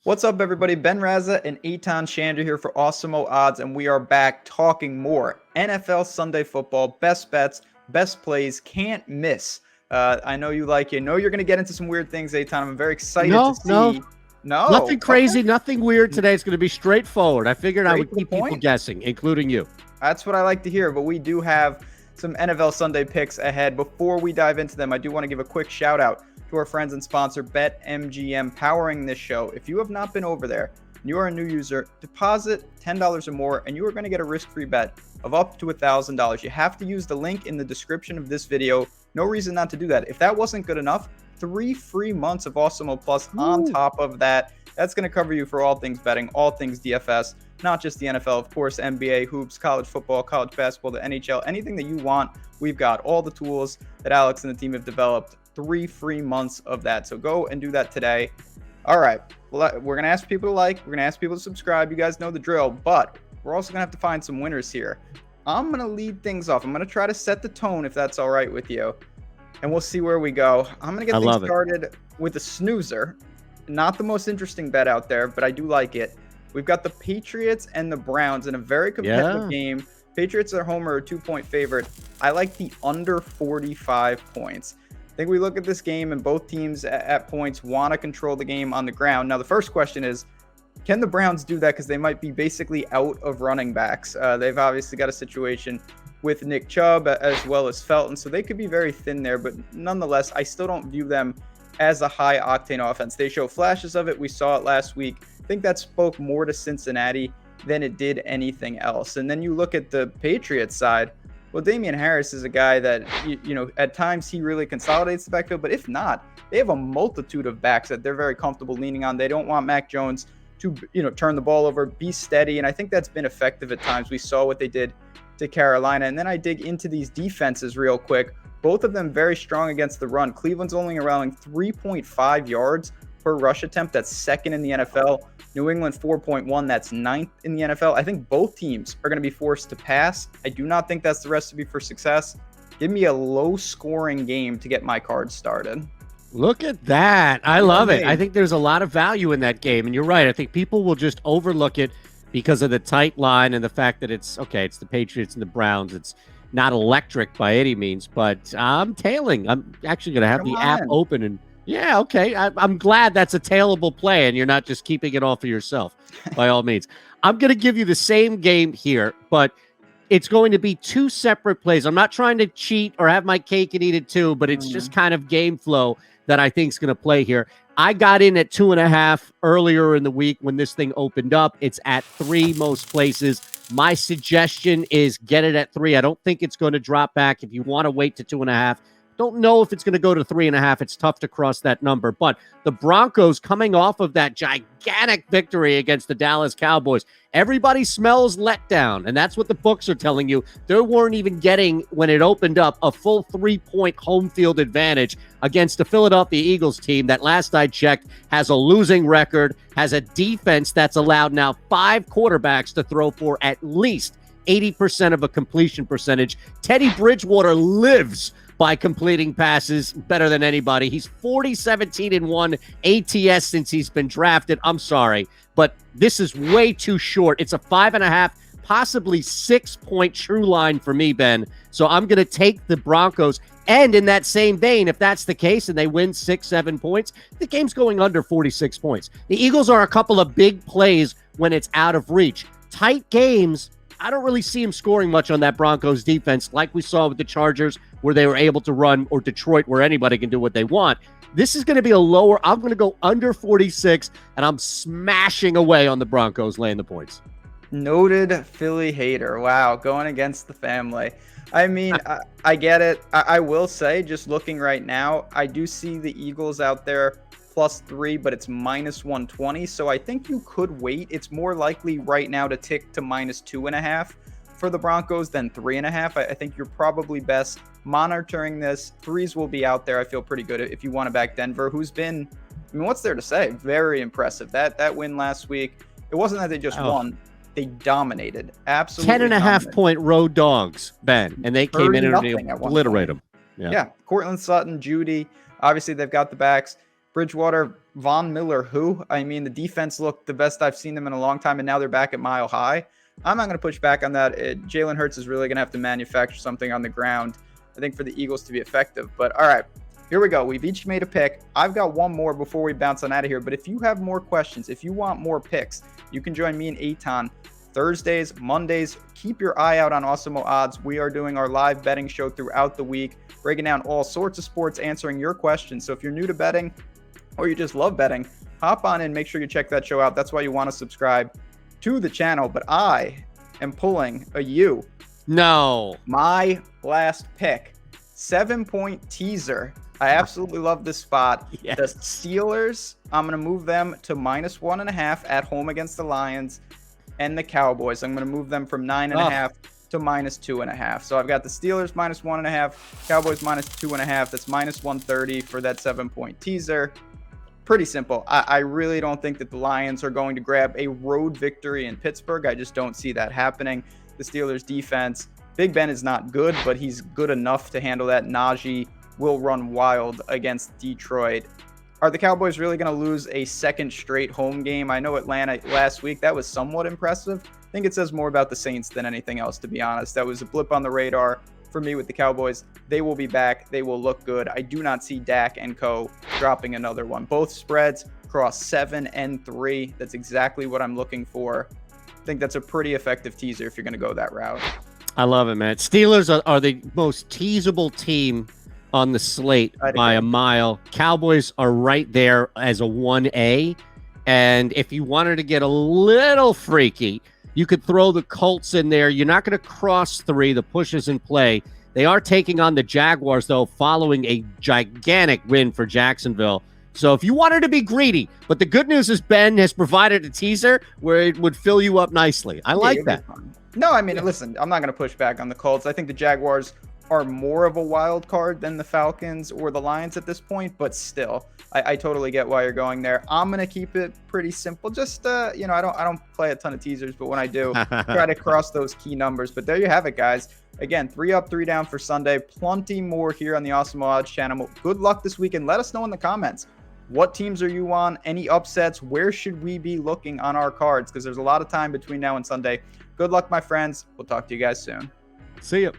What's up, everybody? Ben Rasa and Eytan Shander here for Awesemo Odds, and we are back talking more NFL Sunday football, best bets, best plays, can't miss. I know you like it. I know you're going to get into some weird things, Eytan. I'm very excited to see. No, nothing crazy, nothing weird today. It's going to be straightforward. I figured I would keep people guessing, including you. That's what I like to hear, but we do have some NFL Sunday picks ahead. Before we dive into them, I do want to give a quick shout out to our friends and sponsor BetMGM powering this show. If you have not been over there and you are a new user, deposit $10 or more and you are going to get a risk-free bet of up to $1,000. You have to use the link in the description of this video. No reason not to do that. If that wasn't good enough, 3 free months of Awesemo Plus on top of that. That's going to cover you for all things betting, all things DFS, not just the NFL, of course, NBA, hoops, college football, college basketball, the NHL, anything that you want. We've got all the tools that Alex and the team have developed. 3 free months of that. So go and do that today. All right. Well, we're going to ask people to like. We're going to ask people to subscribe. You guys know the drill. But we're also going to have to find some winners here. I'm going to lead things off. I'm going to try to set the tone if that's all right with you. And we'll see where we go. I'm going to get things started with a snoozer. Not the most interesting bet out there, but I do like it. We've got the Patriots and the Browns in a very competitive game. Patriots are home or a 2-point favorite. I like the under 45 points. I think we look at this game and both teams at points want to control the game on the ground. Now, the first question is, can the Browns do that? Because they might be basically out of running backs. They've obviously got a situation with Nick Chubb as well as Felton, so they could be very thin there. But nonetheless, I still don't view them as a high-octane offense. They show flashes of it. We saw it last week. I think that spoke more to Cincinnati than it did anything else. And then you look at the Patriots side. Well, Damian Harris is a guy that, you know, at times he really consolidates the backfield. But if not, they have a multitude of backs that they're very comfortable leaning on. They don't want Mac Jones to, you know, turn the ball over, be steady. And I think that's been effective at times. We saw what they did to Carolina. And then I dig into these defenses real quick. Both of them very strong against the run. Cleveland's only around 3.5 yards per rush attempt. That's second in the NFL. New England 4.1. That's ninth in the NFL. I think both teams are going to be forced to pass. I do not think that's the recipe for success. Give me a low-scoring game to get my cards started. Look at that. I love it. I think there's a lot of value in that game. And you're right. I think people will just overlook it because of the tight line and the fact that it's the Patriots and the Browns. It's not electric by any means, but I'm tailing. I'm actually going to have the app open and yeah, okay. I'm glad that's a tailable play and you're not just keeping it all for yourself, by all means. I'm going to give you the same game here, but it's going to be 2 separate plays. I'm not trying to cheat or have my cake and eat it too, but it's just kind of game flow that I think is going to play here. I got in at 2.5 earlier in the week when this thing opened up. It's at 3 most places. My suggestion is get it at 3. I don't think it's going to drop back. If you want to wait to 2.5, don't know if it's going to go to 3.5. It's tough to cross that number. But the Broncos coming off of that gigantic victory against the Dallas Cowboys, everybody smells letdown. And that's what the books are telling you. They weren't even getting, when it opened up, a full 3-point home field advantage against the Philadelphia Eagles team that, last I checked, has a losing record, has a defense that's allowed now 5 quarterbacks to throw for at least 80% of a completion percentage. Teddy Bridgewater lives by completing passes better than anybody. He's 40-17-1 ATS since he's been drafted. I'm sorry, but this is way too short. It's a 5.5, possibly 6-point true line for me, Ben. So I'm going to take the Broncos. And in that same vein, if that's the case and they win 6-7 points, the game's going under 46 points. The Eagles are a couple of big plays when it's out of reach. Tight games, I don't really see him scoring much on that Broncos defense like we saw with the Chargers where they were able to run, or Detroit where anybody can do what they want. This is going to be a lower. I'm going to go under 46, and I'm smashing away on the Broncos laying the points. Noted Philly hater. Wow, going against the family. I mean, I get it. I will say, just looking right now, I do see the Eagles out there +3, but it's -120. So I think you could wait. It's more likely right now to tick to -2.5 for the Broncos than 3.5. I think you're probably best monitoring this. 3s will be out there. I feel pretty good if you want to back Denver, who's been, I mean, what's there to say? Very impressive. That win last week, it wasn't that they just won. They dominated. Absolutely. 10.5-point road dogs, Ben, and they came in and obliterated them. Yeah. Cortland Sutton, Judy. Obviously, they've got the backs. Bridgewater, Von Miller, who? I mean, the defense looked the best I've seen them in a long time, and now they're back at Mile High. I'm not going to push back on that. Jalen Hurts is really going to have to manufacture something on the ground, I think, for the Eagles to be effective. But all right, here we go. We've each made a pick. I've got one more before we bounce on out of here. But if you have more questions, if you want more picks, you can join me and Eytan Thursdays, Mondays. Keep your eye out on Awesemo Odds. We are doing our live betting show throughout the week, breaking down all sorts of sports, answering your questions. So if you're new to betting or you just love betting, hop on in. Make sure you check that show out. That's why you want to subscribe to the channel. But I am pulling a U. No. My last pick, 7-point teaser. I absolutely love this spot. Yes. The Steelers, I'm going to move them to -1.5 at home against the Lions, and the Cowboys, I'm going to move them from 9.5 to -2.5. So I've got the Steelers -1.5, Cowboys -2.5. That's -130 for that 7-point teaser. Pretty simple. I really don't think that the Lions are going to grab a road victory in Pittsburgh. I just don't see that happening. The Steelers defense, Big Ben is not good, but he's good enough to handle that. Najee will run wild against Detroit. Are the Cowboys really going to lose a second straight home game? I know Atlanta last week, that was somewhat impressive. I think it says more about the Saints than anything else, to be honest. That was a blip on the radar for me with the Cowboys. They will be back. They will look good. I do not see Dak and co dropping another one. Both spreads cross 7 and 3. That's exactly what I'm looking for. I think that's a pretty effective teaser if you're going to go that route. I love it, man. Steelers are the most teasable team on the slate by a mile. Cowboys are right there as a 1A. And if you wanted to get a little freaky, you could throw the Colts in there. You're not going to cross 3. The push is in play. They are taking on the Jaguars, though, following a gigantic win for Jacksonville. So if you wanted to be greedy, but the good news is Ben has provided a teaser where it would fill you up nicely. I like that. No, I mean, listen, I'm not going to push back on the Colts. I think the Jaguars are more of a wild card than the Falcons or the Lions at this point, but still, I totally get why you're going there. I'm going to keep it pretty simple. Just, I don't play a ton of teasers, but when I do, try to cross those key numbers. But there you have it, guys. Again, 3 up, 3 down for Sunday. Plenty more here on the Awesemo Odds channel. Good luck this weekend. Let us know in the comments. What teams are you on? Any upsets? Where should we be looking on our cards? Because there's a lot of time between now and Sunday. Good luck, my friends. We'll talk to you guys soon. See you.